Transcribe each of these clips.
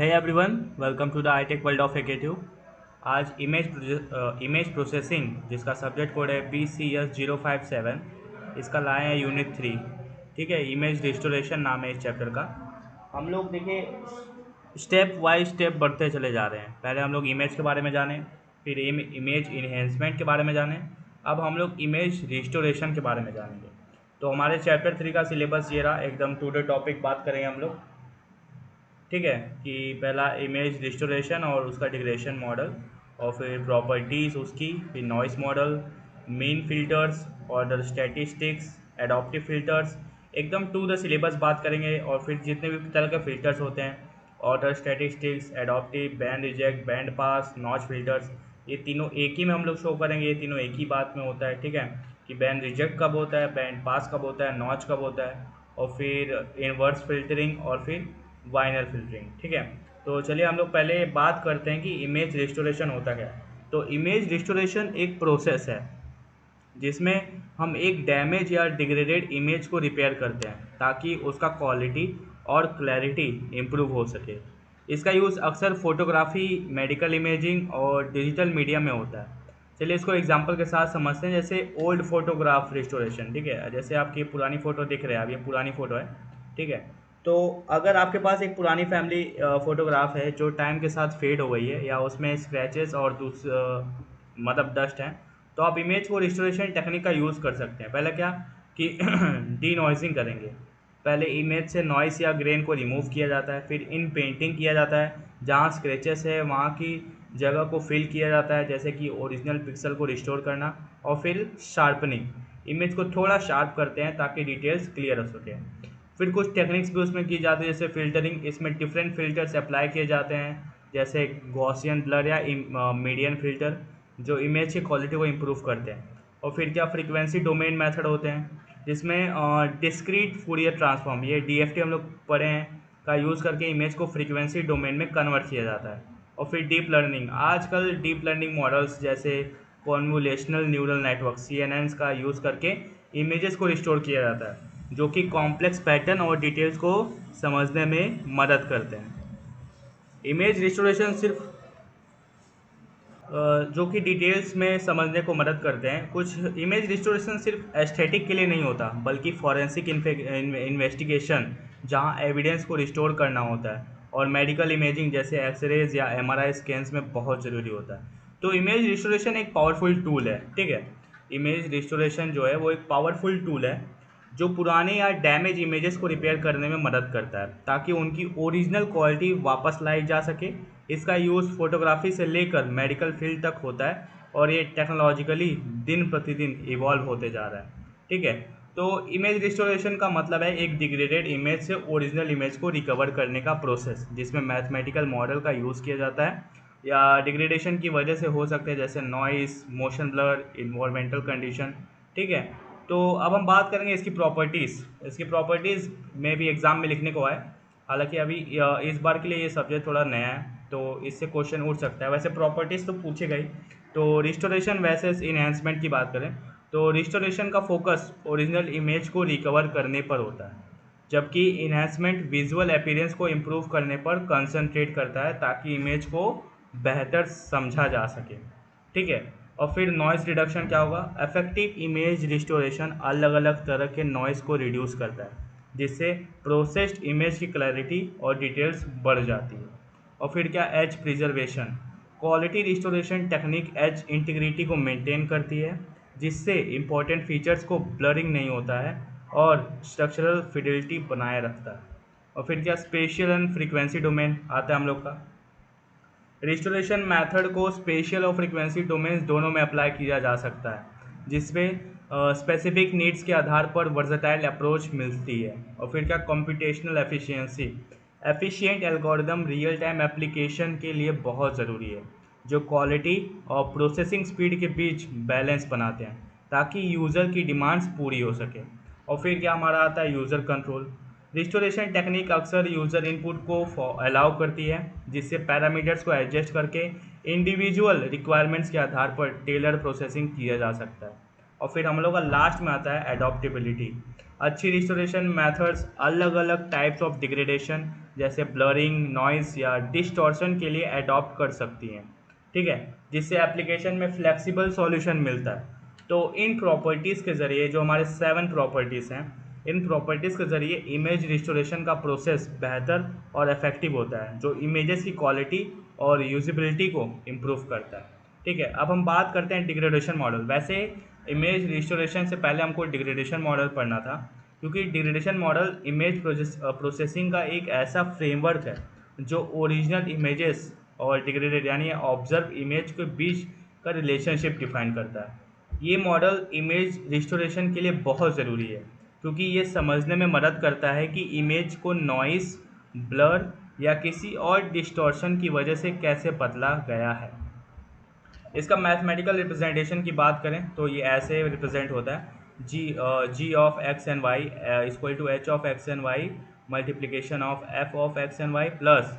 Hey everyone, welcome to the iTech world of एकेटिव। आज image processing जिसका subject code है PCS057, इसका लाए हैं यूनिट 3। ठीक है, इमेज रिस्टोरेशन नाम है इस चैप्टर का। हम लोग देखिए स्टेप बाय स्टेप बढ़ते चले जा रहे हैं। पहले हम लोग इमेज के बारे में जाने, फिर इमेज इन्हेंसमेंट के बारे में जाने, अब हम लोग इमेज रिस्टोरेशन के बारे में जानेंगे। तो हमारे चैप्टर 3 का सिलेबस ये रहा, एकदम टू द टॉपिक बात करेंगे हम लोग। ठीक है कि पहला इमेज रिस्टोरेशन और उसका डिग्रेडेशन मॉडल, और फिर प्रॉपर्टीज़ उसकी, फिर noise model, mean filters, order statistics, adaptive filters, एकदम टू द सिलेबस बात करेंगे। और फिर जितने भी तरह के फिल्टर्स होते हैं, order statistics, adaptive, band reject, band pass, notch filters, ये तीनों एक ही में हम लोग शो करेंगे। ये तीनों एक ही बात में होता है। ठीक है कि बैंड रिजेक्ट कब होता है, बैंड पास कब होता है, नॉच कब होता है, और फिर इनवर्स फिल्टरिंग, और फिर वाइनर फिल्टरिंग। ठीक है, तो चलिए हम लोग पहले बात करते हैं कि इमेज रिस्टोरेशन होता क्या है। तो इमेज रिस्टोरेशन एक प्रोसेस है जिसमें हम एक डैमेज या डिग्रेडेड इमेज को रिपेयर करते हैं ताकि उसका क्वालिटी और क्लैरिटी इम्प्रूव हो सके। इसका यूज़ अक्सर फोटोग्राफी, मेडिकल इमेजिंग और डिजिटल मीडिया में होता है। चलिए इसको एग्जांपल के साथ समझते हैं, जैसे ओल्ड फोटोग्राफ रिस्टोरेशन। ठीक है, जैसे आपकी पुरानी फ़ोटो दिख रहे हैं, अब ये पुरानी फ़ोटो है। ठीक है, तो अगर आपके पास एक पुरानी फैमिली फ़ोटोग्राफ है जो टाइम के साथ फेड हो गई है, या उसमें स्क्रैचेस और मतलब डस्ट हैं, तो आप इमेज को रिस्टोरेशन टेक्निक का यूज़ कर सकते हैं। पहले क्या कि डी नॉइजिंग करेंगे। पहले इमेज से नॉइस या ग्रेन को रिमूव किया जाता है, फिर इन पेंटिंग किया जाता है, जहाँ स्क्रैचेस है वहाँ की जगह को फिल किया जाता है, जैसे कि ओरिजिनल पिक्सल को रिस्टोर करना। और फिर शार्पनिंग, इमेज को थोड़ा शार्प करते हैं ताकि डिटेल्स क्लियर हो सके। फिर कुछ टेक्निक्स भी उसमें की जाती है, जैसे फ़िल्टरिंग। इसमें डिफरेंट फ़िल्टर्स अप्लाई किए जाते हैं, जैसे गॉसियन ब्लर या मीडियन फ़िल्टर, जो इमेज की क्वालिटी को इम्प्रूव करते हैं। और फिर क्या फ्रीक्वेंसी डोमेन मेथड होते हैं, जिसमें डिस्क्रीट फूरियर ट्रांसफॉर्म, ये DFT हम लोग पढ़े हैं, का यूज़ करके इमेज को फ्रीक्वेंसी डोमेन में कन्वर्ट किया जाता है। और फिर डीप लर्निंग, आजकल डीप लर्निंग मॉडल्स जैसे कॉन्वोल्यूशनल न्यूरल नेटवर्क CNNs का यूज़ करके इमेजेस को रिस्टोर किया जाता है, जो कि कॉम्प्लेक्स पैटर्न और डिटेल्स को समझने में मदद करते हैं। इमेज रिस्टोरेशन सिर्फ जो कि डिटेल्स में समझने को मदद करते हैं। कुछ इमेज रिस्टोरेशन सिर्फ एस्थेटिक के लिए नहीं होता, बल्कि फॉरेंसिक इन्वेस्टिगेशन, जहां एविडेंस को रिस्टोर करना होता है, और मेडिकल इमेजिंग जैसे एक्सरेज या MRI स्कैन्स में बहुत ज़रूरी होता है। तो इमेज रिस्टोरेशन एक पावरफुल टूल है। ठीक है, इमेज रिस्टोरेशन जो है वो एक पावरफुल टूल है जो पुराने या डैमेज इमेजेस को रिपेयर करने में मदद करता है ताकि उनकी ओरिजिनल क्वालिटी वापस लाई जा सके। इसका यूज़ फोटोग्राफी से लेकर मेडिकल फील्ड तक होता है, और ये टेक्नोलॉजिकली दिन प्रतिदिन इवॉल्व होते जा रहा है। ठीक है, तो इमेज रिस्टोरेशन का मतलब है एक डिग्रेडेड इमेज से ओरिजिनल इमेज को रिकवर करने का प्रोसेस, जिसमें मैथमेटिकल मॉडल का यूज़ किया जाता है, या डिग्रेडेशन की वजह से हो सकते हैं, जैसे noise, motion blur, environmental condition. ठीक है, तो अब हम बात करेंगे इसकी प्रॉपर्टीज़। इसकी प्रॉपर्टीज़ में भी एग्ज़ाम में लिखने को आए, हालांकि अभी इस बार के लिए ये सब्जेक्ट थोड़ा नया है, तो इससे क्वेश्चन उठ सकता है। वैसे प्रॉपर्टीज़ तो पूछे गई। तो रिस्टोरेशन वैसेस इन्हेंसमेंट की बात करें, तो रिस्टोरेशन का फोकस ओरिजिनल इमेज को रिकवर करने पर होता है, जबकि इन्हेंसमेंट विजुअल अपीयरेंस को इम्प्रूव करने पर कंसंट्रेट करता है ताकि इमेज को बेहतर समझा जा सके। ठीक है, और फिर नॉइस रिडक्शन क्या होगा। इफेक्टिव इमेज रिस्टोरेशन अलग अलग तरह के नॉइस को रिड्यूस करता है, जिससे प्रोसेस्ड इमेज की क्लैरिटी और डिटेल्स बढ़ जाती है। और फिर क्या, edge preservation, quality restoration technique edge integrity को मेंटेन करती है, जिससे इंपॉर्टेंट फीचर्स को ब्लरिंग नहीं होता है और स्ट्रक्चरल फिडिलिटी बनाए रखता है। और फिर क्या, स्पेशियल एंड फ्रीक्वेंसी डोमेन आता है हम लोग का। रिस्टोरेशन मेथड को स्पेशियल और फ्रीक्वेंसी डोमेन्स दोनों में अप्लाई किया जा सकता है, जिसमें स्पेसिफिक नीड्स के आधार पर वर्सेटाइल अप्रोच मिलती है। और फिर क्या, computational efficiency, efficient algorithm real time application के लिए बहुत ज़रूरी है, जो क्वालिटी और प्रोसेसिंग स्पीड के बीच बैलेंस बनाते हैं ताकि यूज़र की डिमांड्स पूरी हो सके। और फिर क्या हमारा आता है, यूज़र कंट्रोल। रिस्टोरेशन टेक्निक अक्सर यूज़र इनपुट को अलाउ करती है, जिससे पैरामीटर्स को एडजस्ट करके इंडिविजुअल रिक्वायरमेंट्स के आधार पर टेलर प्रोसेसिंग किया जा सकता है। और फिर हम लोग का लास्ट में आता है एडॉप्टेबिलिटी। अच्छी रिस्टोरेशन मेथड्स अलग अलग टाइप्स ऑफ डिग्रेडेशन जैसे ब्लरिंग, नॉइस या डिस्टॉर्शन के लिए अडॉप्ट कर सकती हैं, ठीक है, जिससे एप्लीकेशन में फ्लेक्सिबल सॉल्यूशन मिलता है। तो इन प्रॉपर्टीज़ के ज़रिए, जो हमारे 7 प्रॉपर्टीज़ हैं, इन प्रॉपर्टीज़ के ज़रिए इमेज रिस्टोरेशन का प्रोसेस बेहतर और इफेक्टिव होता है, जो इमेजेस की क्वालिटी और यूजिबिलिटी को इम्प्रूव करता है। ठीक है, अब हम बात करते हैं डिग्रेडेशन मॉडल। वैसे इमेज रिस्टोरेशन से पहले हमको डिग्रेडेशन मॉडल पढ़ना था, क्योंकि डिग्रेडेशन मॉडल इमेज प्रोसेसिंग का एक ऐसा फ्रेमवर्क है जो ओरिजिनल इमेजेस और डिग्रेडेड यानी ऑब्जर्व इमेज के बीच का रिलेशनशिप डिफाइन करता है। ये मॉडल इमेज रिस्टोरेशन के लिए बहुत ज़रूरी है, क्योंकि ये समझने में मदद करता है कि इमेज को नॉइस, ब्लर या किसी और डिस्टॉर्शन की वजह से कैसे बदला गया है। इसका मैथमेटिकल रिप्रेजेंटेशन की बात करें तो ये ऐसे रिप्रेजेंट होता है, G of X and Y equal to H of X and Y multiplication of F of X and Y plus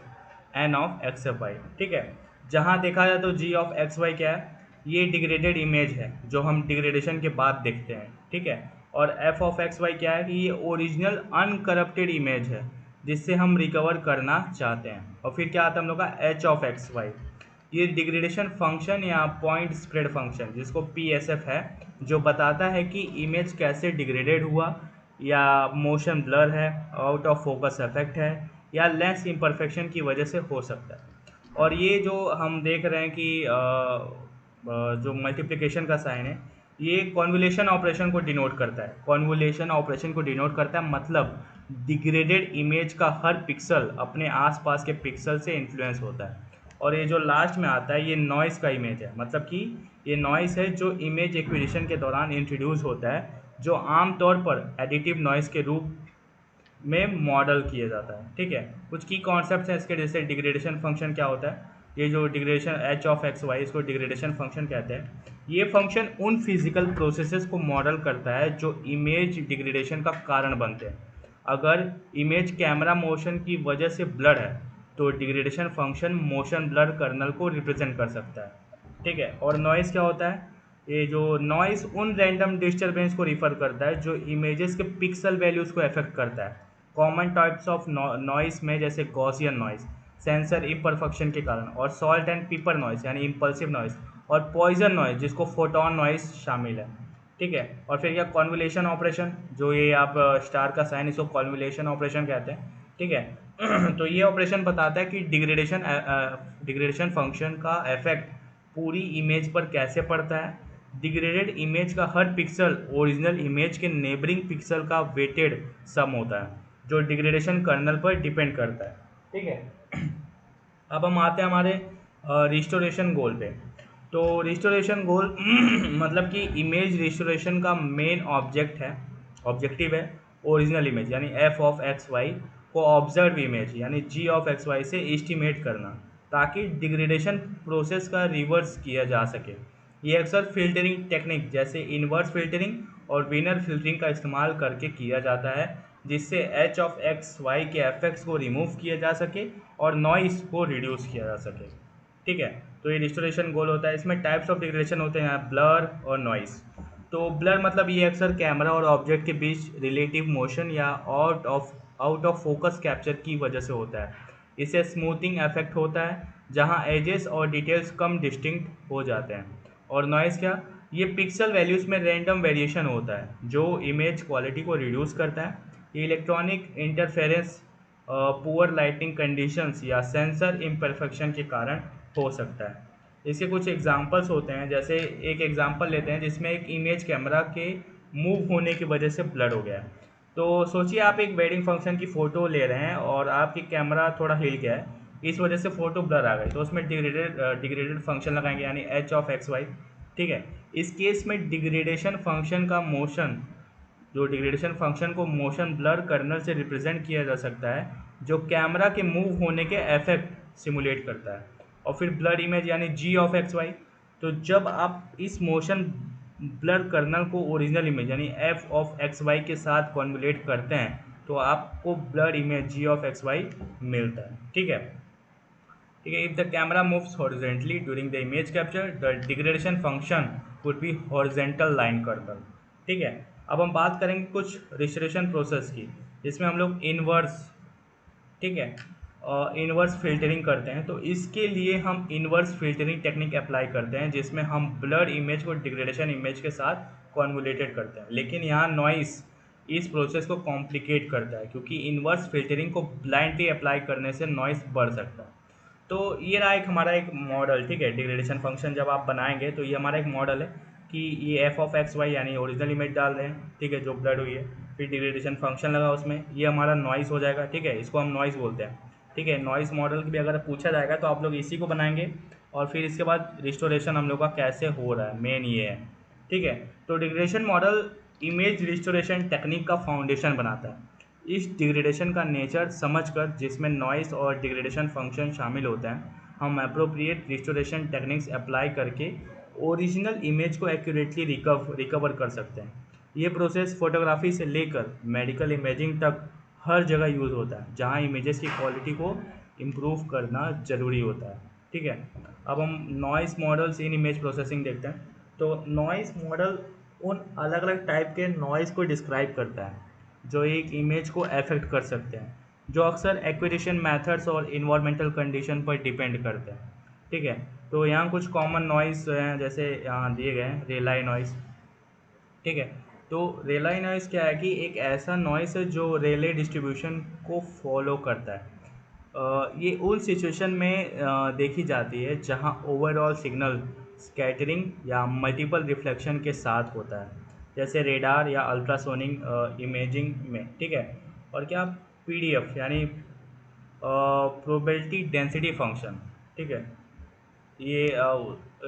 N of X F Y. ठीक है, जहाँ देखा जाए तो जी ऑफ एक्स वाई क्या है, ये डिग्रेडेड इमेज है जो हम डिग्रेडेशन के बाद देखते हैं। ठीक है, और एफ ऑफ एक्स वाई क्या है कि ये ओरिजिनल अनकरप्टेड इमेज है जिससे हम रिकवर करना चाहते हैं। और फिर क्या आता है हम लोग का एच ऑफ एक्स वाई, ये डिग्रेडेशन फंक्शन या पॉइंट स्प्रेड फंक्शन जिसको PSF है, जो बताता है कि इमेज कैसे डिग्रेडेड हुआ, या मोशन ब्लर है, आउट ऑफ फोकस इफेक्ट है, या लेंस इम्परफेक्शन की वजह से हो सकता है। और ये जो हम देख रहे हैं कि जो मल्टीप्लिकेशन का साइन है, ये कॉन्वोल्यूशन ऑपरेशन को डिनोट करता है। कॉन्वोल्यूशन ऑपरेशन को डिनोट करता है, मतलब डिग्रेडेड इमेज का हर पिक्सल अपने आसपास के पिक्सल से इन्फ्लुएंस होता है। और ये जो लास्ट में आता है ये नॉइस का इमेज है, मतलब कि ये नॉइस है जो इमेज एक्विजिशन के दौरान इंट्रोड्यूस होता है, जो आमतौर पर एडिटिव नॉइस के रूप में मॉडल किया जाता है। ठीक है, कुछ की कॉन्सेप्ट्स हैं इसके, जैसे डिग्रेडेशन फंक्शन क्या होता है। ये जो degradation H of X Y, इसको डिग्रेडेशन फंक्शन कहते हैं। ये फंक्शन उन फिजिकल प्रोसेसेस को मॉडल करता है जो इमेज डिग्रेडेशन का कारण बनते हैं। अगर इमेज कैमरा मोशन की वजह से ब्लर है तो degradation function motion blur kernel को रिप्रेजेंट कर सकता है। ठीक है, और नॉइस क्या होता है, ये जो नॉइस उन रैंडम डिस्टर्बेंस को रिफर करता है जो इमेजेस के पिक्सल वैल्यूज़ को अफेक्ट करता है। कॉमन टाइप्स ऑफ नॉइस में जैसे गॉसियन नॉइस सेंसर इम्परफेक्शन के कारण, और सॉल्ट एंड पीपर नॉइस यानी इम्पल्सिव नॉइस, और पॉइजन नॉइस जिसको फोटोन नॉइस शामिल है। ठीक है, और फिर यह कॉन्वोल्यूशन ऑपरेशन, जो ये आप स्टार का साइन, इसको कॉन्वोल्यूशन ऑपरेशन कहते हैं। ठीक है, तो ये ऑपरेशन बताता है कि डिग्रेडेशन फंक्शन का इफेक्ट पूरी इमेज पर कैसे पड़ता है। डिग्रेडेड इमेज का हर पिक्सल ओरिजिनल इमेज के नेबरिंग पिक्सल का वेटेड सम होता है, जो डिग्रेडेशन कर्नल पर डिपेंड करता है। ठीक है, अब हम आते हैं हमारे रिस्टोरेशन गोल पे। तो रिस्टोरेशन गोल मतलब कि इमेज रिस्टोरेशन का मेन ऑब्जेक्टिव है ओरिजिनल इमेज यानी एफ ऑफ एक्स वाई को ऑब्जर्व इमेज यानी जी ऑफ एक्स वाई से एस्टिमेट करना, ताकि डिग्रेडेशन प्रोसेस का रिवर्स किया जा सके। ये अक्सर फिल्टरिंग टेक्निक जैसे इनवर्स फिल्टरिंग और विनर फिल्टरिंग का इस्तेमाल करके किया जाता है, जिससे एच ऑफ एक्स वाई के एफेक्ट्स को रिमूव किया जा सके और नॉइस को रिड्यूस किया जा सके। ठीक है, तो ये रिस्टोरेशन गोल होता है। इसमें टाइप्स ऑफ डिग्रेडेशन होते हैं, ब्लर और नॉइस। तो ब्लर मतलब ये अक्सर कैमरा और ऑब्जेक्ट के बीच रिलेटिव मोशन या आउट ऑफ फोकस कैप्चर की वजह से होता है। इसे स्मूथिंग इफेक्ट होता है जहां एजेस और डिटेल्स कम डिस्टिंक्ट हो जाते हैं। और नॉइस क्या, ये पिक्सल वैल्यूज़ में रैंडम वेरिएशन होता है जो इमेज क्वालिटी को रिड्यूस करता है। ये electronic interference, poor lighting conditions या सेंसर इम्परफेक्शन के कारण हो सकता है। इसके कुछ एग्जांपल्स होते हैं, जैसे एक एग्जांपल लेते हैं जिसमें एक इमेज कैमरा के मूव होने की वजह से ब्लर हो गया है। तो सोचिए आप एक वेडिंग फंक्शन की फ़ोटो ले रहे हैं और आपकी कैमरा थोड़ा हिल गया है, इस वजह से फ़ोटो ब्लर आ गई, तो उसमें डिग्रेडेड फंक्शन लगाएंगे यानी एच ऑफ एक्स वाई। ठीक है, इस केस में डिग्रेडेशन फंक्शन को मोशन ब्लर कर्नल से रिप्रेजेंट किया जा सकता है, जो कैमरा के मूव होने के इफेक्ट सिमुलेट करता है। और फिर ब्लर इमेज यानी जी ऑफ एक्स वाई, तो जब आप इस मोशन ब्लर कर्नल को ओरिजिनल इमेज यानी एफ ऑफ एक्स वाई के साथ कॉन्वोलेट करते हैं तो आपको blur image G of X Y मिलता है। ठीक है, if the camera moves horizontally during the image capture, the degradation function would be horizontal line kernel. ठीक है, अब हम बात करेंगे कुछ रिस्टोरेशन प्रोसेस की, जिसमें हम लोग इनवर्स, ठीक है, इनवर्स फिल्टरिंग करते हैं। तो इसके लिए हम इनवर्स फिल्टरिंग टेक्निक अप्लाई करते हैं, जिसमें हम ब्लर इमेज को डिग्रेडेशन इमेज के साथ कॉन्वोलेटेड करते हैं। लेकिन यहाँ नॉइस इस प्रोसेस को कॉम्प्लिकेट करता है, क्योंकि इनवर्स फिल्टरिंग को ब्लाइंडली अप्लाई करने से नॉइस बढ़ सकता है। तो ये रहा एक हमारा एक मॉडल, ठीक है, डिग्रेडेशन फंक्शन जब आप बनाएंगे तो ये हमारा एक मॉडल है कि ये एफ ऑफ एक्स वाई यानी ओरिजिनल इमेज डाल रहे हैं, ठीक है, जो ब्लड हुई है, फिर डिग्रेडेशन फंक्शन लगा उसमें, ये हमारा नॉइस हो जाएगा, ठीक है, इसको हम नॉइस बोलते हैं, ठीक है। नॉइस मॉडल भी अगर पूछा जाएगा तो आप लोग इसी को बनाएंगे, और फिर इसके बाद रिस्टोरेशन हम लोग का कैसे हो रहा है, मेन ये है, ठीक है। तो degradation model image restoration technique का फाउंडेशन बनाता है। इस डिग्रेडेशन का नेचर समझकर, जिसमें नॉइस और डिग्रेडेशन फंक्शन शामिल होते हैं, हम अप्रोप्रिएट रिस्टोरेशन टेक्निक्स अप्लाई करके ओरिजिनल इमेज को एक्यूरेटली रिकवर कर सकते हैं। ये प्रोसेस फोटोग्राफी से लेकर मेडिकल इमेजिंग तक हर जगह यूज़ होता है, जहाँ इमेजेस की क्वालिटी को इम्प्रूव करना ज़रूरी होता है, ठीक है। अब हम noise models in image processing देखते हैं। तो नॉइस मॉडल उन अलग अलग टाइप के नॉइस को डिस्क्राइब करता है जो एक इमेज को अफेक्ट कर सकते हैं, जो अक्सर एक्विजिशन मेथड्स और इन्वायरमेंटल कंडीशन पर डिपेंड करते हैं, ठीक है। तो यहाँ कुछ कॉमन नॉइस हैं, जैसे यहाँ दिए गए हैं, रेलाई नॉइस, ठीक है। तो रेलाई नॉइस क्या है कि एक ऐसा नॉइस है जो रेले डिस्ट्रीब्यूशन को फॉलो करता है। ये उन सिचुएशन में देखी जाती है जहाँ ओवरऑल सिग्नल स्कैटरिंग या मल्टीपल रिफ्लेक्शन के साथ होता है, जैसे रेडार या अल्ट्रासोनिक इमेजिंग में, ठीक है। और क्या, पीडीएफ यानी प्रोबेबिलिटी डेंसिटी फंक्शन, ठीक है, ये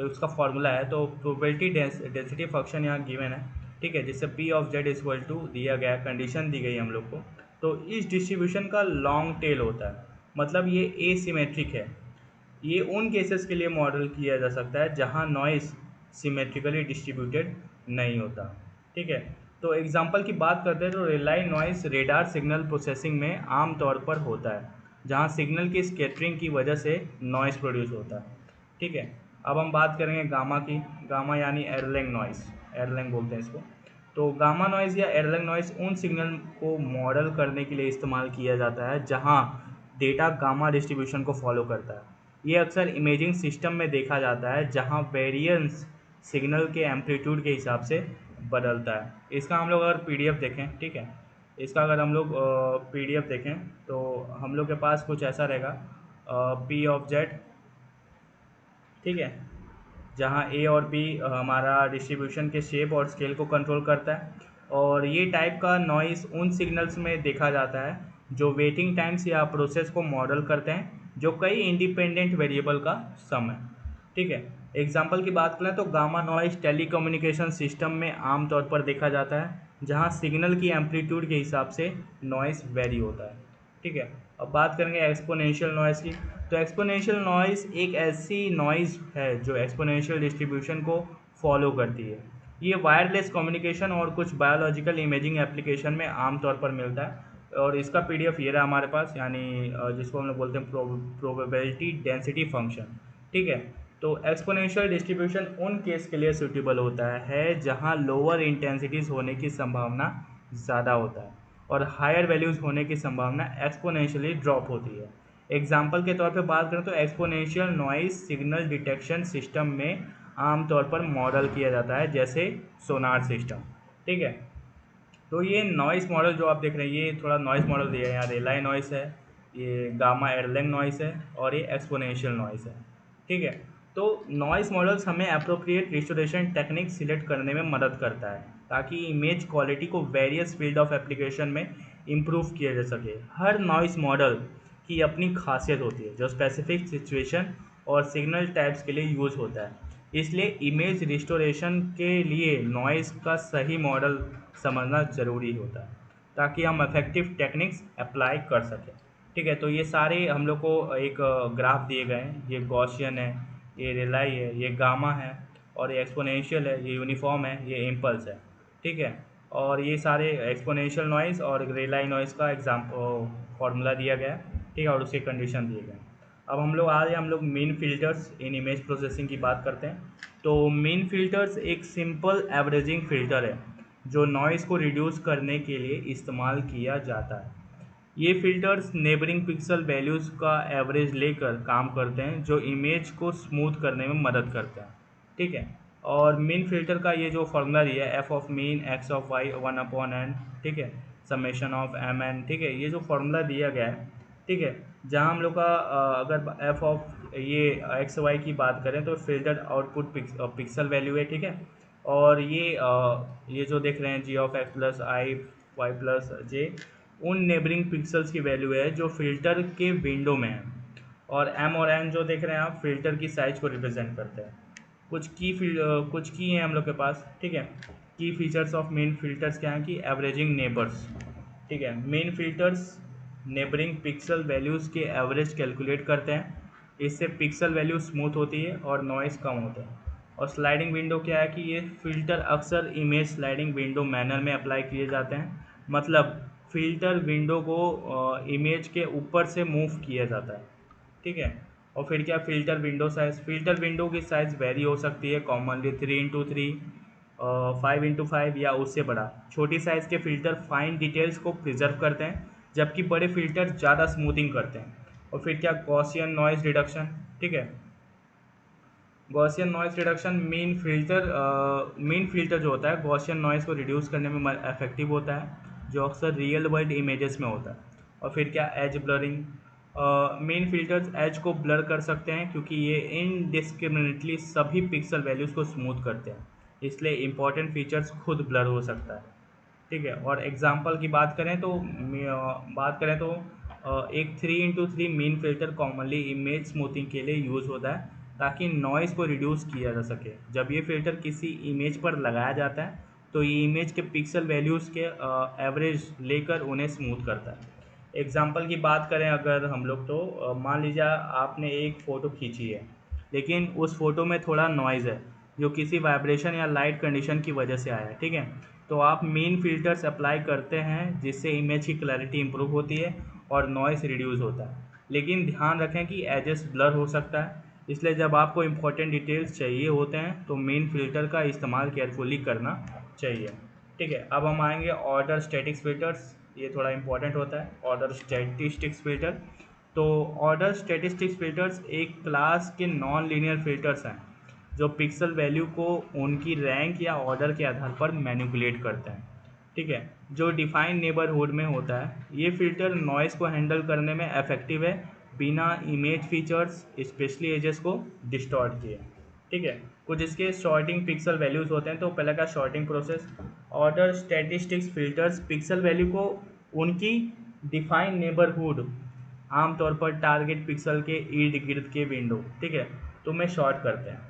उसका फॉर्मूला है। तो प्रोबेबिलिटी डेंसिटी फंक्शन यहाँ गिवन है, ठीक है, जिससे P of Z equal to दिया गया, कंडीशन दी गई हम लोग को। तो इस डिस्ट्रीब्यूशन का लॉन्ग टेल होता है, मतलब ये एसिमेट्रिक है। ये उन केसेस के लिए मॉडल किया जा सकता है जहां नॉइस सिमेट्रिकली डिस्ट्रीब्यूटेड नहीं होता, ठीक है। तो एग्जांपल की बात करते हैं तो रेलाई नॉइस रेडार सिग्नल प्रोसेसिंग में आम तौर पर होता है, जहां सिग्नल की स्कैटरिंग की वजह से नॉइस प्रोड्यूस होता है, ठीक है। अब हम बात करेंगे गामा की। गामा यानी एरलैंग नॉइस, एरलैंग बोलते हैं इसको। तो गामा नॉइस या एरलैंग नॉइस उन सिग्नल को मॉडल करने के लिए इस्तेमाल किया जाता है जहां डेटा गामा डिस्ट्रीब्यूशन को फॉलो करता है। ये अक्सर इमेजिंग सिस्टम में देखा जाता है जहां वेरिएंस सिग्नल के एम्पलीट्यूड के हिसाब से बदलता है। इसका हम लोग अगर पीडीएफ देखें, ठीक है, इसका अगर हम लोग पीडीएफ देखें तो हम लोग के पास कुछ ऐसा रहेगा, पी ऑफ जेड, ठीक है, जहाँ ए और बी हमारा डिस्ट्रीब्यूशन के शेप और स्केल को कंट्रोल करता है। और ये टाइप का नॉइस उन सिग्नल्स में देखा जाता है जो वेटिंग टाइम्स या प्रोसेस को मॉडल करते हैं, जो कई इंडिपेंडेंट वेरिएबल का सम है, ठीक है। एग्जाम्पल की बात करें तो गामा नॉइस टेलीकम्युनिकेशन सिस्टम में आमतौर पर देखा जाता है, जहाँ सिग्नल की एम्पलीट्यूड के हिसाब से नॉइस वेरी होता है, ठीक है। अब बात करेंगे एक्सपोनेंशियल नॉइस की। तो एक्सपोनेंशियल नॉइस एक ऐसी नॉइस है जो एक्सपोनेंशियल डिस्ट्रीब्यूशन को फॉलो करती है। ये वायरलेस कम्युनिकेशन और कुछ बायोलॉजिकल इमेजिंग एप्लीकेशन में आमतौर पर मिलता है। और इसका पीडीएफ ये रहा हमारे पास, यानी जिसको हम लोग बोलते हैं प्रोबेबिलिटी डेंसिटी फंक्शन, ठीक है। तो एक्सपोनेंशियल डिस्ट्रीब्यूशन उन केस के लिए सूटेबल होता है जहां लोअर इंटेंसिटीज होने की संभावना ज़्यादा होता है और हायर वैल्यूज़ होने की संभावना एक्सपोनेंशियली ड्रॉप होती है। एग्जाम्पल के तौर पे बात करें तो exponential noise signal detection system में आमतौर पर मॉडल किया जाता है, जैसे सोनार सिस्टम, ठीक है। तो ये नॉइस मॉडल जो आप देख रहे हैं, ये थोड़ा नॉइस मॉडल दिया है, यहाँ रेलाई नॉइस है, ये गामा एरलैंग नॉइस है, और ये एक्सपोनेंशियल नॉइस है, ठीक है। तो नॉइस मॉडल्स हमें अप्रोप्रिएट रिस्टोरेशन टेक्निक सिलेक्ट करने में मदद करता है, ताकि इमेज क्वालिटी को वेरियस फील्ड ऑफ एप्लीकेशन में इम्प्रूव किया जा सके। हर नॉइस मॉडल की अपनी खासियत होती है जो स्पेसिफिक सिचुएशन और सिग्नल टाइप्स के लिए यूज़ होता है। इसलिए इमेज रिस्टोरेशन के लिए नॉइस का सही मॉडल समझना ज़रूरी होता है, ताकि हम इफेक्टिव टेक्निक्स अप्लाई कर सकें, ठीक है। तो ये सारे हम लोग को एक ग्राफ दिए गए हैं, ये गॉसियन है, ये रेलाई है, ये गामा है, और ये एक्सपोनेंशियल है, ये यूनिफॉर्म है, ये इम्पल्स है, ठीक है। और ये सारे एक्सपोनेंशियल नॉइस और रेलाई नॉइस का फॉर्मूला दिया गया है, ठीक है, और उसके कंडीशन दिए गए हैं। अब हम लोग mean filters in image processing की बात करते हैं। तो मीन फिल्टर्स एक सिंपल एवरेजिंग फिल्टर है जो नॉइज़ को रिड्यूस करने के लिए इस्तेमाल किया जाता है। ये फ़िल्टर्स नेबरिंग पिक्सल वैल्यूज़ का एवरेज लेकर काम करते हैं, जो इमेज को स्मूथ करने में मदद करते हैं। ठीक है। और मीन फ़िल्टर का ये जो फॉर्मूला दिया है, F of mean X of Y 1/n, ठीक है, समेशन ऑफ एम एन, ठीक है, ये जो फॉर्मूला दिया गया है, ठीक है, जहाँ हम लोग का अगर एफ ऑफ ये एक्स वाई की बात करें तो फ़िल्टर आउटपुट पिक्सल वैल्यू है, ठीक है। और ये जो देख रहे हैं G of X plus I Y plus J, उन नेबरिंग पिक्सल्स की वैल्यू है जो फिल्टर के विंडो में है। और एम और एन जो देख रहे हैं आप, फिल्टर की साइज को रिप्रेजेंट करते हैं। कुछ की हैं हम लोग के पास, ठीक है। की फीचर्स ऑफ मेन फिल्टर्स क्या हैं कि एवरेजिंग नेबर्स, ठीक है। Main filters neighbouring pixel values के एवरेज कैलकुलेट करते हैं, इससे पिक्सल वैल्यू स्मूथ होती है और नॉइज़ कम होता है। और स्लाइडिंग विंडो क्या है कि ये फ़िल्टर अक्सर इमेज स्लाइडिंग विंडो मैनर में अप्लाई किए जाते हैं, मतलब फ़िल्टर विंडो को इमेज के ऊपर से मूव किया जाता है, ठीक है। और फिर क्या filter window size, filter window की साइज़ वेरी हो सकती है, कॉमनली 3x3, 5x5 या उससे बड़ा। छोटी साइज़ के फ़िल्टर फाइन डिटेल्स को प्रिजर्व करते हैं, जबकि बड़े फ़िल्टर ज़्यादा स्मूथिंग करते हैं। और फिर क्या गॉसियन नॉइज़ रिडक्शन, ठीक है। Gaussian noise reduction main filter जो होता है गॉसियन नॉइज़ को रिड्यूस करने में इफेक्टिव होता है, जो अक्सर रियल वर्ल्ड इमेजेस में होता है। और फिर क्या edge blurring, mean filters edge को ब्लर कर सकते हैं क्योंकि ये इनडिस्क्रिमिनेटली सभी पिक्सल वैल्यूज़ को स्मूथ करते हैं, इसलिए इंपॉर्टेंट फीचर्स खुद ब्लर हो सकता है, ठीक है। और एग्जांपल की बात करें तो एक 3x3 mean filter commonly image smoothing के लिए यूज़ होता है, ताकि नॉइज़ को रिड्यूस किया जा सके। जब ये फ़िल्टर किसी इमेज पर लगाया जाता है तो ये इमेज के पिक्सल वैल्यूज़ के एवरेज लेकर उन्हें स्मूथ करता है। एग्जांपल की बात करें अगर हम लोग तो मान लीजिए आपने एक फ़ोटो खींची है, लेकिन उस फ़ोटो में थोड़ा नॉइज़ है जो किसी वाइब्रेशन या लाइट कंडीशन की वजह से आया है, ठीक है। तो आप मेन फ़िल्टर्स अप्लाई करते हैं जिससे इमेज की क्लैरिटी इंप्रूव होती है और नॉइज़ रिड्यूस होता है। लेकिन ध्यान रखें कि एजेस ब्लर हो सकता है, इसलिए जब आपको इंपॉर्टेंट डिटेल्स चाहिए होते हैं तो मेन फ़िल्टर का इस्तेमाल केयरफुली करना चाहिए, ठीक है। अब हम आएंगे ऑर्डर स्टैटिक्स फ़िल्टर्स, ये थोड़ा इंपॉर्टेंट होता है ऑर्डर स्टैटिस्टिक्स फ़िल्टर। तो ऑर्डर स्टैटिस्टिक्स फ़िल्टर्स एक क्लास के नॉन लीनियर फ़िल्टर्स हैं जो पिक्सल वैल्यू को उनकी रैंक या ऑर्डर के आधार पर मैनिपुलेट करते हैं, ठीक है, जो डिफाइंड नेबरहुड में होता है। ये फ़िल्टर नॉइज़ को हैंडल करने में इफेक्टिव है, बिना इमेज फीचर्स स्पेशली एजेस को डिस्टॉर्ट किए, ठीक है। कुछ इसके शॉर्टिंग पिक्सल वैल्यूज़ होते हैं, तो पहले का sorting process. Order statistics filters pixel value को उनकी डिफाइंड नेबरहुड, आमतौर पर टारगेट पिक्सल के इर्द गिर्द के विंडो, ठीक है, तो में शॉर्ट करते हैं।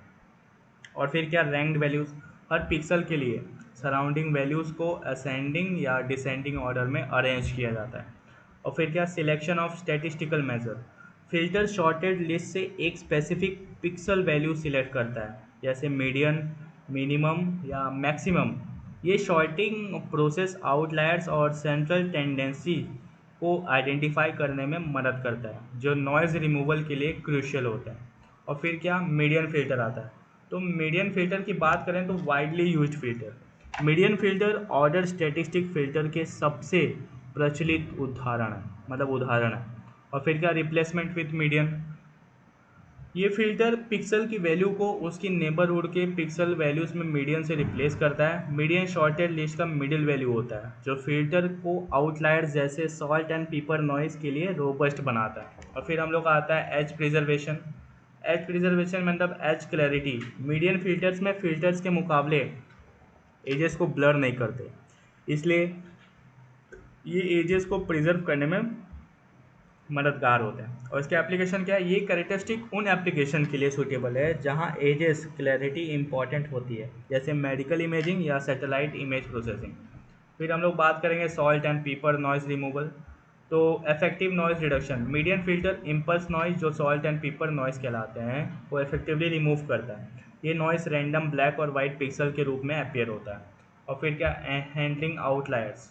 और फिर क्या रैंक्ड वैल्यूज़, हर पिक्सल के लिए सराउंडिंग वैल्यूज़ को असेंडिंग या डिसेंडिंग ऑर्डर में अरेंज किया जाता है। और फिर क्या selection of statistical measure, filter sorted list से एक स्पेसिफिक पिक्सल वैल्यू सिलेक्ट करता है, जैसे मीडियन, मिनिमम या मैक्सिमम। ये शॉर्टिंग प्रोसेस आउटलायर्स और सेंट्रल टेंडेंसी को आइडेंटिफाई करने में मदद करता है, जो नॉइज़ रिमूवल के लिए क्रूशियल होता है। और फिर क्या मीडियन फ़िल्टर आता है। तो मीडियन फ़िल्टर की बात करें तो widely used filter, median filter order statistic filter के सबसे प्रचलित उदाहरण है। और फिर क्या रिप्लेसमेंट विथ मीडियन, ये फ़िल्टर पिक्सल की वैल्यू को उसकी नेबरहुड के पिक्सल वैल्यूज़ में मीडियन से रिप्लेस करता है। मीडियन शॉर्टेड लिस्ट का मिडिल वैल्यू होता है, जो फ़िल्टर को आउटलायर्स जैसे सॉल्ट एंड पेपर नॉइज़ के लिए रोबस्ट बनाता है। और फिर हम लोग का आता है एज प्रिजर्वेशन। एज प्रिजर्वेशन मतलब एज क्लैरिटी, मीडियन फ़िल्टर्स में फ़िल्टर्स के मुकाबले एजेस को ब्लर नहीं करते, इसलिए ये एजेस को प्रिजर्व करने में मददगार होते हैं। और इसके एप्लीकेशन क्या है, ये कैरेक्टरिस्टिक उन एप्लीकेशन के लिए सूटेबल है जहां एजेस क्लैरिटी इंपॉर्टेंट होती है, जैसे मेडिकल इमेजिंग या सैटेलाइट इमेज प्रोसेसिंग। फिर हम लोग बात करेंगे salt and pepper noise removal. तो effective noise reduction, median filter impulse noise जो सॉल्ट एंड पेपर नॉइज़ कहलाते हैं वो इफेक्टिवली रिमूव करता है। ये नॉइज़ रैंडम ब्लैक और वाइट पिक्सल के रूप में अपीयर होता है। और फिर क्या हैंडलिंग आउटलायर्स,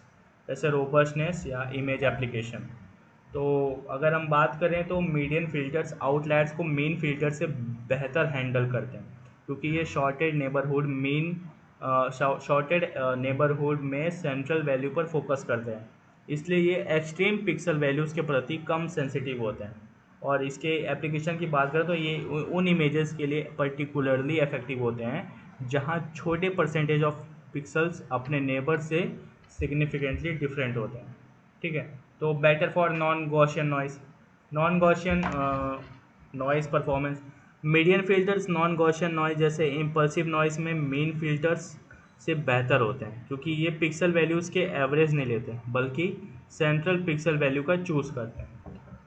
जैसे रोबस्टनेस या इमेज एप्लीकेशन। तो अगर हम बात करें तो मीडियन फ़िल्टर्स आउटलायर्स को मेन फ़िल्टर से बेहतर हैंडल करते हैं, क्योंकि ये shorted neighbourhood mean shorted neighbourhood में सेंट्रल वैल्यू पर फोकस करते हैं, इसलिए ये एक्सट्रीम पिक्सल वैल्यूज़ के प्रति कम सेंसिटिव होते हैं। और इसके एप्लीकेशन की बात करें तो ये उन इमेजेस के लिए पर्टिकुलरली इफेक्टिव होते हैं जहाँ छोटे परसेंटेज ऑफ पिक्सल्स अपने नेबर से सिग्निफिकेंटली डिफरेंट होते हैं। ठीक है, तो better for non Gaussian noise, non Gaussian noise performance. Median filters non Gaussian noise जैसे इम्पल्सिव नॉइस में मीन फिल्टर्स से बेहतर होते हैं, क्योंकि ये पिक्सल वैल्यूज़ के एवरेज नहीं लेते बल्कि सेंट्रल पिक्सल वैल्यू का चूज़ करते हैं।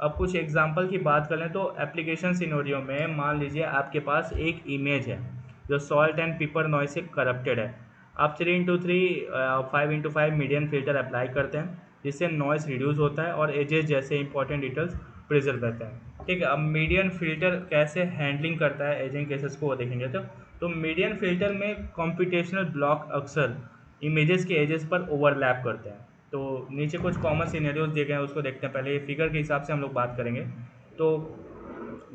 अब कुछ एग्जांपल की बात करें तो एप्लीकेशन सिनेरियो में मान लीजिए आपके पास एक इमेज है जो सॉल्ट एंड पेपर नॉइस से करप्टेड है। आप 3x3 5x5 median filter apply करते हैं जिससे नॉइस रिड्यूस होता है और एजेस जैसे इंपॉर्टेंट डिटेल्स प्रिजर्व रहते हैं। ठीक है, अब मीडियन फिल्टर कैसे हैंडलिंग करता है एजिंग केसेस को वो देखेंगे। तो मीडियन फिल्टर में कंप्यूटेशनल ब्लॉक अक्सर इमेजेस के एजेस पर ओवरलैप करते हैं। तो नीचे कुछ कॉमन सिनेरियोज दिए गए हैं, उसको देखते हैं। पहले ये फिगर के हिसाब से हम लोग बात करेंगे। तो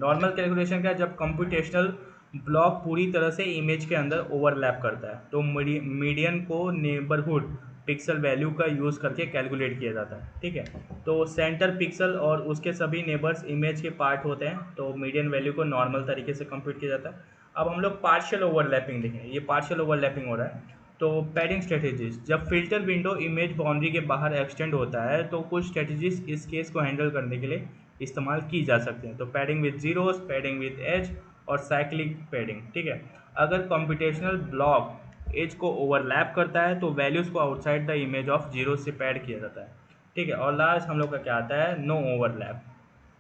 नॉर्मल कैलकुलेशन क्या है, जब कंप्यूटेशनल ब्लॉक पूरी तरह से इमेज के अंदर ओवरलैप करता है तो मीडियन को नेबरहुड पिक्सल वैल्यू का यूज़ करके कैलकुलेट किया जाता है। ठीक है, तो सेंटर पिक्सल और उसके सभी नेबर्स इमेज के पार्ट होते हैं, तो मीडियन वैल्यू को नॉर्मल तरीके से कंप्यूट किया जाता है। अब हम लोग पार्शियल ओवरलैपिंग देखें, ये पार्शियल ओवरलैपिंग हो रहा है। तो पैडिंग स्ट्रेटेजीज, जब फिल्टर विंडो इमेज बाउंड्री के बाहर एक्सटेंड होता है तो कुछ स्ट्रेटेजीज इस केस को हैंडल करने के लिए इस्तेमाल की जा सकती हैं। तो padding with zeros, padding with edge और साइक्लिक पैडिंग। ठीक है, अगर कंप्यूटेशनल ब्लॉक एज को ओवरलैप करता है तो वैल्यूज़ को outside the image of zero से पैड किया जाता है। ठीक है, और लास्ट हम लोग का क्या आता है, नो ओवरलैप।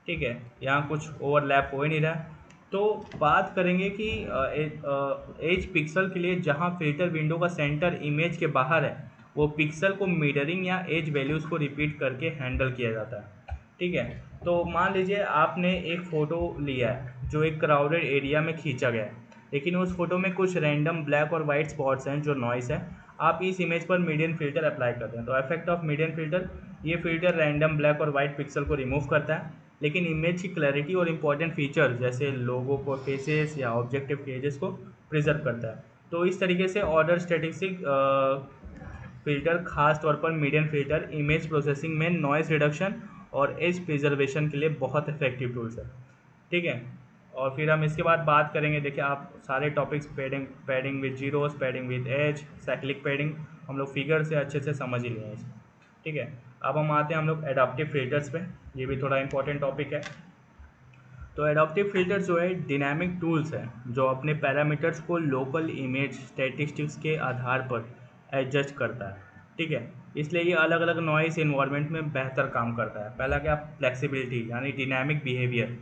ठीक है, यहाँ कुछ ओवरलैप हो ही नहीं रहा है। तो बात करेंगे कि एज पिक्सल के लिए जहाँ फिल्टर विंडो का सेंटर इमेज के बाहर है वो पिक्सल को मिररिंग या एज वैल्यूज़ को रिपीट करके हैंडल किया जाता है। ठीक है, तो मान लीजिए आपने एक फ़ोटो लिया है जो एक क्राउडेड एरिया में खींचा गया है, लेकिन उस फोटो में कुछ रैंडम ब्लैक और वाइट स्पॉट्स हैं जो नॉइस है। आप इस इमेज पर मीडियन फिल्टर अप्लाई करते हैं। तो इफेक्ट ऑफ मीडियन फिल्टर, ये फिल्टर रैंडम ब्लैक और वाइट पिक्सल को रिमूव करता है, लेकिन इमेज की क्लैरिटी और इंपॉर्टेंट फीचर जैसे लोगो को फेसेस या ऑब्जेक्टिव के एजेस को प्रिजर्व करता है। तो इस तरीके से ऑर्डर स्टैटिस्टिक फिल्टर खास तौर पर मीडियन फिल्टर इमेज प्रोसेसिंग में नॉइस रिडक्शन और एज प्रिजर्वेशन के लिए बहुत इफेक्टिव टूल्स है। ठीक है, और फिर हम इसके बाद बात करेंगे। देखिए आप सारे topics padding with zeros, padding with edge, cyclic padding हम लोग फिगर से अच्छे से समझ ही लिए हैं इसको। ठीक है, अब हम आते हैं हम लोग एडाप्टिव फिल्टर्स पे, ये भी थोड़ा इंपॉर्टेंट टॉपिक है। तो एडाप्टिव फिल्टर्स जो है डिनामिक टूल्स हैं जो अपने पैरामीटर्स को लोकल इमेज स्टैटिस्टिक्स के आधार पर एडजस्ट करता है। ठीक है, इसलिए ये अलग अलग नॉइस इन्वायरमेंट में बेहतर काम करता है। पहला क्या, फ्लेक्सिबिलिटी यानी dynamic behaviour.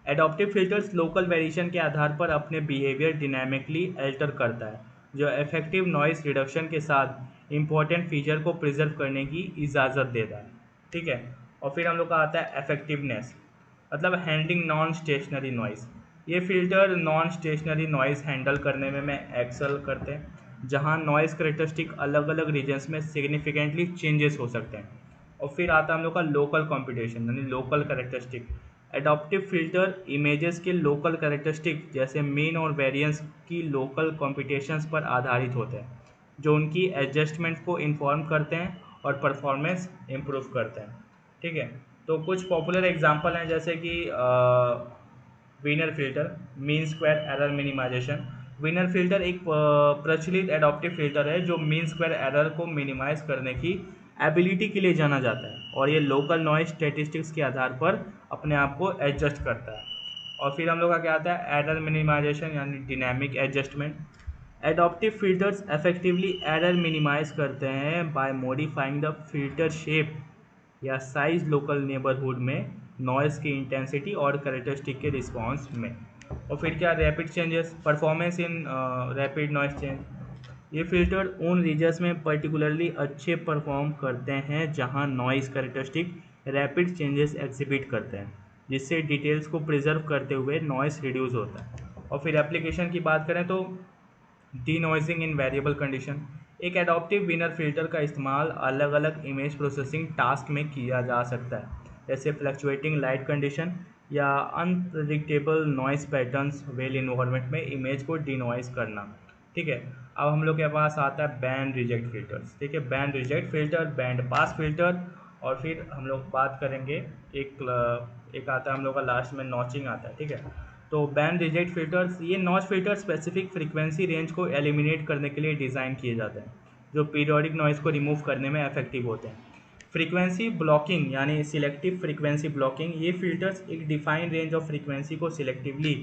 Adaptive filters local variation के आधार पर अपने बिहेवियर डिनामिकली अल्टर करता है, जो इफेक्टिव नॉइस रिडक्शन के साथ इंपॉर्टेंट फीचर को प्रिजर्व करने की इजाज़त देता है। ठीक है, और फिर हम लोग का आता है इफेक्टिवनेस, मतलब हैंडलिंग नॉन स्टेशनरी नॉइस। ये filter non stationary noise handle करने में एक्सेल करते हैं, जहां नॉइस करेक्टरिस्टिक अलग अलग रीजन्स में सिग्निफिकेंटली चेंजेस हो सकते हैं। और फिर आता है हम लोग का लोकल कंप्यूटेशन यानी local characteristic. Adaptive filter images के लोकल करेक्टरिस्टिक जैसे मीन और वेरिएंस की लोकल कंप्यूटेशंस पर आधारित होते हैं, जो उनकी एडजस्टमेंट को इन्फॉर्म करते हैं और परफॉर्मेंस इम्प्रूव करते हैं। ठीक है, तो कुछ पॉपुलर एग्जांपल हैं जैसे कि Wiener filter, mean square error minimisation. Wiener filter एक प्रचलित एडॉप्टिव फिल्टर है जो मीन स्क्वायर एरर को मिनिमाइज करने की एबिलिटी के लिए जाना जाता है, और ये लोकल नॉइज स्टैटिस्टिक्स के आधार पर अपने आप को एडजस्ट करता है। और फिर हम लोग का क्या आता है, एरर मिनिमाइजेशन यानी dynamic adjustment. Adaptive filters effectively error minimize करते हैं by modifying the filter shape या साइज लोकल नेबरहुड में नॉइज़ की इंटेंसिटी और कैरेक्टरिस्टिक के रिस्पॉन्स में। और फिर क्या, rapid changes, performance in rapid noise change. ये फिल्टर उन रीजन्स में पर्टिकुलरली अच्छे परफॉर्म करते हैं जहां noise characteristic rapid changes exhibit करते हैं, जिससे डिटेल्स को प्रिजर्व करते हुए नॉइस रिड्यूस होता है। और फिर एप्लीकेशन की बात करें तो डीनॉइजिंग इन वेरिएबल कंडीशन। एक एडॉप्टिव विनर फिल्टर का इस्तेमाल अलग अलग इमेज प्रोसेसिंग टास्क में किया जा सकता है, जैसे फ्लक्चुएटिंग लाइट कंडीशन या unpredictable noise patterns well environment में इमेज को डीनॉइज करना। ठीक है। अब हम लोग के पास आता है बैंड रिजेक्ट फिल्टर्स। ठीक है, band reject filter, band pass filter, और फिर हम लोग बात करेंगे एक आता है हम लोग का लास्ट में नॉचिंग आता है। ठीक है, तो बैंड रिजेक्ट फिल्टर्स, ये notch filter specific frequency range को एलिमिनेट करने के लिए डिज़ाइन किए जाते हैं, जो पीरियोडिक नॉइज़ को रिमूव करने में इफेक्टिव होते हैं। फ्रीक्वेंसी ब्लॉकिंग यानी सिलेक्टिव फ्रीक्वेंसी ब्लॉकिंग, ये फिल्टर्स एक डिफाइंड रेंज ऑफ फ्रीक्वेंसी को सिलेक्टिवली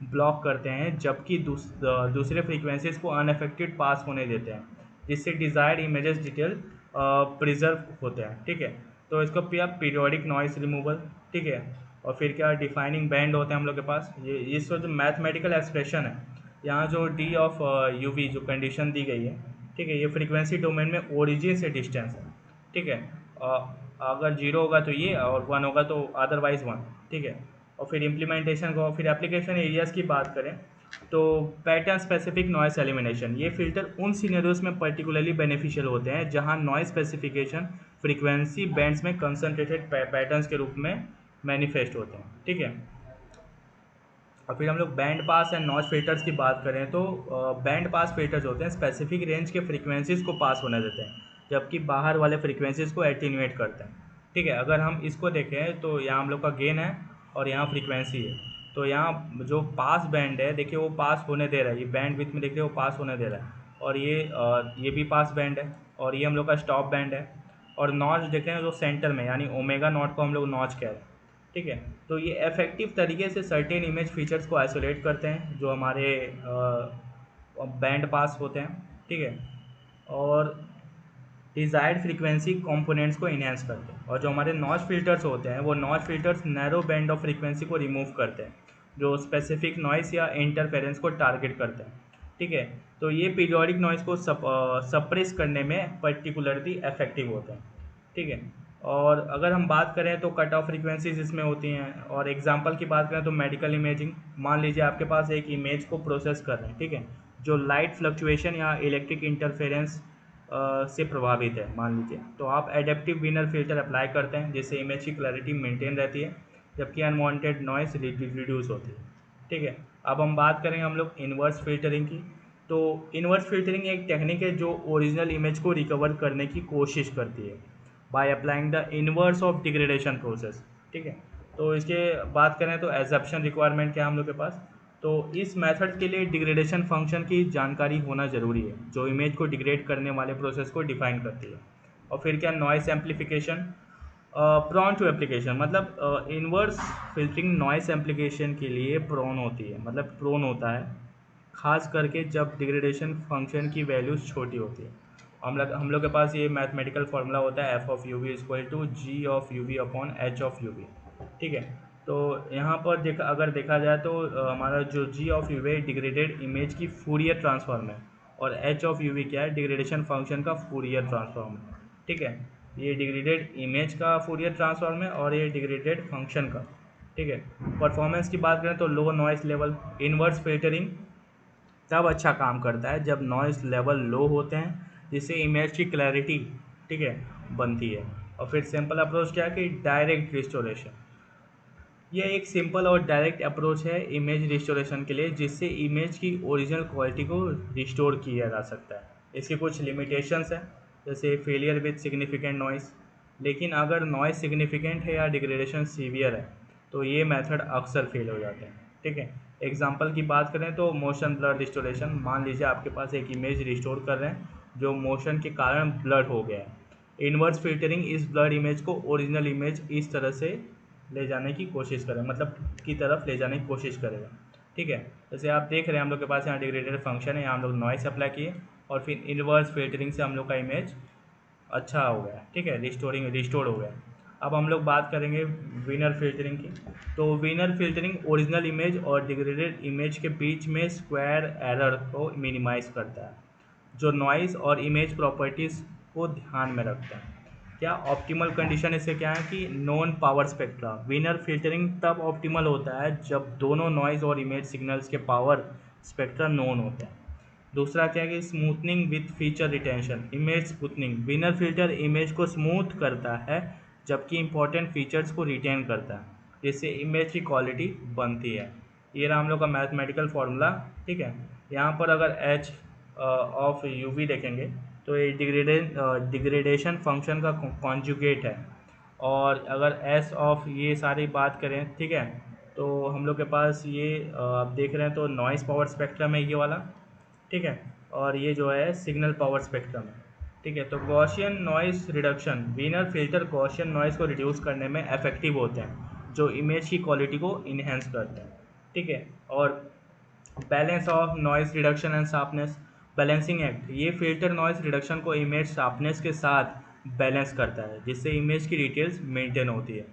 ब्लॉक करते हैं, जबकि दूसरे फ्रीक्वेंसीज को अनअफेक्टेड पास होने देते हैं, जिससे डिज़ायर्ड इमेजेस डिटेल प्रिजर्व होते हैं। ठीक है, तो इसको क्या पीरियोडिक नॉइस रिमूवल। ठीक है, और फिर क्या डिफाइनिंग बैंड होते हैं हम लोग के पास। ये इस जो मैथमेटिकल एक्सप्रेशन है, यहाँ जो डी ऑफ यूवी जो कंडीशन दी गई है, ठीक है, ये फ्रीक्वेंसी डोमेन में ओरिजिन से डिस्टेंस है। ठीक है, अगर जीरो होगा तो ये, और वन होगा तो अदरवाइज वन। ठीक है, और फिर इम्प्लीमेंटेशन को, फिर एप्लीकेशन एरियाज़ की बात करें तो पैटर्न स्पेसिफिक नॉइस एलिमिनेशन, ये फिल्टर उन सीनेरियोज में पर्टिकुलरली बेनिफिशियल होते हैं जहां नॉइस स्पेसिफिकेशन फ्रीक्वेंसी बैंड्स में कंसनट्रेटेड पैटर्न्स के रूप में मैनिफेस्ट होते हैं। ठीक है, और फिर हम लोग band pass and notch filters की बात करें तो बैंड पास फिल्टर्स होते हैं स्पेसिफिक रेंज के फ्रीक्वेंसीज को पास होने देते हैं, जबकि बाहर वाले फ्रीक्वेंसीज को एटीन्यूएट करते हैं। ठीक है, अगर हम इसको देखें तो यहाँ हम लोग का गेन है और यहाँ फ्रीक्वेंसी है। तो यहाँ जो पास बैंड है, देखिए वो पास होने दे रहा है, ये बैंड विथ में देखिए वो पास होने दे रहा है, और ये भी पास बैंड है, और ये हम लोग का स्टॉप बैंड है। और नॉच देखें जो सेंटर में, यानी ओमेगा नॉट को हम लोग नॉच कह रहे हैं। ठीक है, तो ये इफेक्टिव तरीके से सर्टेन इमेज फीचर्स को आइसोलेट करते हैं जो हमारे बैंड पास होते हैं। ठीक है, और डिज़ायर्ड फ्रीक्वेंसी कंपोनेंट्स को इन्हेंस करते हैं। और जो हमारे नॉच फिल्टर्स होते हैं, वो notch filters narrow band of frequency को रिमूव करते हैं, जो स्पेसिफिक नॉइस या इंटरफेरेंस को टारगेट करते हैं। ठीक है, तो ये पीरियोडिक नॉइस को सप्रेस करने में पर्टिकुलरली इफेक्टिव होते हैं। ठीक है, और अगर हम बात करें तो कट ऑफ फ्रीक्वेंसीज इसमें होती हैं। और एग्जांपल की बात करें तो मेडिकल इमेजिंग, मान लीजिए आपके पास एक इमेज को प्रोसेस कर रहे हैं। ठीक है, जो लाइट फ्लक्चुएशन या इलेक्ट्रिक इंटरफेरेंस से प्रभावित है मान लीजिए, तो आप एडेप्टिव विनर फिल्टर अप्लाई करते हैं, जिससे इमेज की क्लैरिटी मेंटेन रहती है, जबकि अनवांटेड नॉइस रिड्यूस होती है। ठीक है, अब हम बात करेंगे हम लोग इन्वर्स फिल्टरिंग की। तो इन्वर्स फिल्टरिंग एक टेक्निक है जो ओरिजिनल इमेज को रिकवर करने की कोशिश करती है by applying the inverse of degradation process. ठीक है, तो इसके बात करें तो एजप्शन रिक्वायरमेंट क्या है हम लोग के पास। तो इस मेथड के लिए डिग्रेडेशन फंक्शन की जानकारी होना ज़रूरी है, जो इमेज को डिग्रेड करने वाले प्रोसेस को डिफाइन करती है। और फिर क्या, noise amplification prone to application, मतलब इन्वर्स फिल्टरिंग नॉइस एम्पलीकेशन के लिए प्रोन होती है, मतलब प्रोन होता है, खास करके जब डिग्रेडेशन फंक्शन की वैल्यूज छोटी होती है। हम लोग के पास ये मैथमेटिकल फार्मूला होता है F of U V equal to G of U V upon H of U V. ठीक है, तो यहाँ पर अगर देखा जाए तो हमारा जो G of U V degraded image की फूरियर ट्रांसफॉर्म है, और एच ऑफ यू वी क्या है, डिग्रेडेशन फंक्शन का फूरियर ट्रांसफॉर्म है। ठीक है, ये डिग्रेडेड इमेज का फूरियर ट्रांसफॉर्म है और ये डिग्रेडेड फंक्शन का। ठीक है, परफॉर्मेंस की बात करें तो low noise level, inverse filtering तब अच्छा काम करता है जब नॉइस लेवल लो होते हैं, जिससे इमेज की क्लैरिटी, ठीक है, बनती है। और फिर सिंपल अप्रोच क्या है कि डायरेक्ट रिस्टोरेशन, यह एक सिंपल और डायरेक्ट अप्रोच है इमेज रिस्टोरेशन के लिए, जिससे इमेज की ओरिजिनल क्वालिटी को रिस्टोर किया जा सकता है। इसकी कुछ लिमिटेशंस हैं, जैसे फेलियर विथ सिग्निफिकेंट नॉइस, लेकिन अगर नॉइस सिग्निफिकेंट है या डिग्रेडेशन सीवियर है तो ये मेथड अक्सर फेल हो जाते हैं। ठीक है, एग्जांपल की बात करें तो मोशन ब्लर रिस्टोरेशन, मान लीजिए आपके पास एक इमेज रिस्टोर कर रहे हैं जो मोशन के कारण ब्लर हो गया है। इन्वर्स फिल्टरिंग इस ब्लर इमेज को ओरिजिनल इमेज इस तरह से ले जाने की कोशिश करें, मतलब की तरफ ले जाने की कोशिश करेगा। ठीक है, जैसे आप देख रहे हैं हम लोग के पास यहाँ डिग्रेडेड फंक्शन है, यहाँ हम लोग नॉइस अप्लाई किए और फिर इन्वर्स फिल्टरिंग से हम लोग का इमेज अच्छा हो गया। ठीक है, रिस्टोर हो गया। अब हम लोग बात करेंगे विनर फिल्टरिंग की। तो विनर फिल्टरिंग ओरिजिनल इमेज और डिग्रेडेड इमेज के बीच में स्क्वायर एरर को मिनिमाइज करता है, जो नॉइस और इमेज प्रॉपर्टीज़ को ध्यान में रखता है। क्या ऑप्टिमल कंडीशन इससे क्या है कि non power spectra, winner filtering तब ऑप्टिमल होता है जब दोनों नॉइज और इमेज सिग्नल्स के पावर स्पेक्ट्रा नॉन होते हैं। दूसरा क्या है कि smoothening with feature retention, image smoothening, winner filter image को स्मूथ करता है जबकि इंपॉर्टेंट फीचर्स को रिटेन करता है, जिससे इमेज की क्वालिटी बनती है। ये रहा हम लोग का मैथमेटिकल फार्मूला। ठीक है, यहाँ पर अगर एच ऑफ यूवी देखेंगे तो ये डिग्रेडेशन फंक्शन का कॉन्जुगेट है। और अगर एस ऑफ ये सारी बात करें, ठीक है, तो हम लोग के पास ये आप देख रहे हैं तो नॉइस पावर स्पेक्ट्रम है ये वाला, ठीक है, और ये जो है सिग्नल पावर स्पेक्ट्रम है, ठीक है। तो Gaussian noise reduction, Wiener filter Gaussian noise को रिड्यूस करने में इफेक्टिव होते हैं जो इमेज की क्वालिटी को इन्हेंस करते हैं, ठीक है। और balance of noise reduction and sharpness, balancing act, ये फिल्टर नॉइस रिडक्शन को इमेज शार्पनेस के साथ बैलेंस करता है जिससे इमेज की डिटेल्स मेंटेन होती है।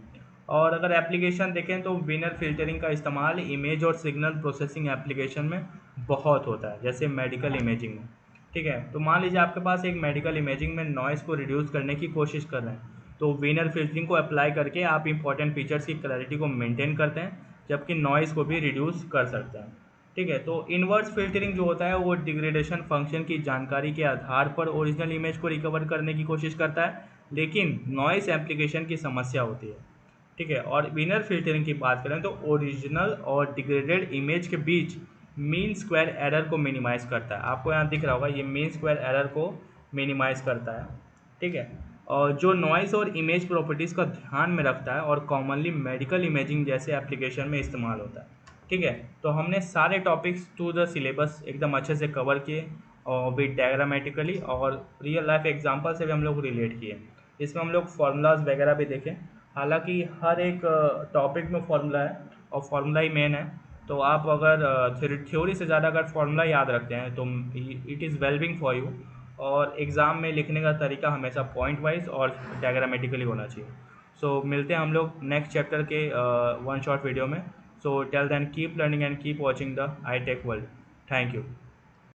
और अगर एप्लीकेशन देखें तो विनर फिल्टरिंग का इस्तेमाल इमेज और सिग्नल प्रोसेसिंग एप्लीकेशन में बहुत होता है, जैसे मेडिकल इमेजिंग में, ठीक है। तो मान लीजिए आपके पास एक मेडिकल इमेजिंग में नॉइस को रिड्यूस करने की कोशिश कर रहे हैं, तो विनर फिल्टरिंग को अप्लाई करके आप इंपॉर्टेंट फीचर्स की क्लैरिटी को मेंटेन करते हैं जबकि नॉइस को भी रिड्यूस कर सकते हैं, ठीक है। तो इन्वर्स फिल्टरिंग जो होता है वो डिग्रेडेशन फंक्शन की जानकारी के आधार पर ओरिजिनल इमेज को रिकवर करने की कोशिश करता है, लेकिन नॉइस एप्लीकेशन की समस्या होती है, ठीक है। और विनर फिल्टरिंग की बात करें तो ओरिजिनल और डिग्रेडेड इमेज के बीच मीन स्क्वायर एरर को मिनिमाइज़ करता है। आपको यहाँ दिख रहा होगा ये मीन स्क्वायर एरर को मिनिमाइज़ करता है, ठीक है। और जो नॉइस और इमेज प्रॉपर्टीज़ का ध्यान में रखता है और कॉमनली मेडिकल इमेजिंग जैसे एप्लीकेशन में इस्तेमाल होता है, ठीक है। तो हमने सारे टॉपिक्स टू द सिलेबस एकदम अच्छे से कवर किए और विद डायग्रामेटिकली और रियल लाइफ एग्जांपल से भी हम लोग रिलेट किए। इसमें हम लोग फार्मूलाज वगैरह भी देखें, हालांकि हर एक टॉपिक में फार्मूला है और फार्मूला ही मेन है। तो आप अगर थ्योरी से ज़्यादा अगर फार्मूला याद रखते हैं तो it is wellbeing for you. और एग्ज़ाम में लिखने का तरीका हमेशा पॉइंट वाइज और डायग्रामेटिकली होना चाहिए। सो मिलते हैं हम लोग नेक्स्ट चैप्टर के वन शॉट वीडियो में। So till then keep learning and keep watching the I tech world. Thank you.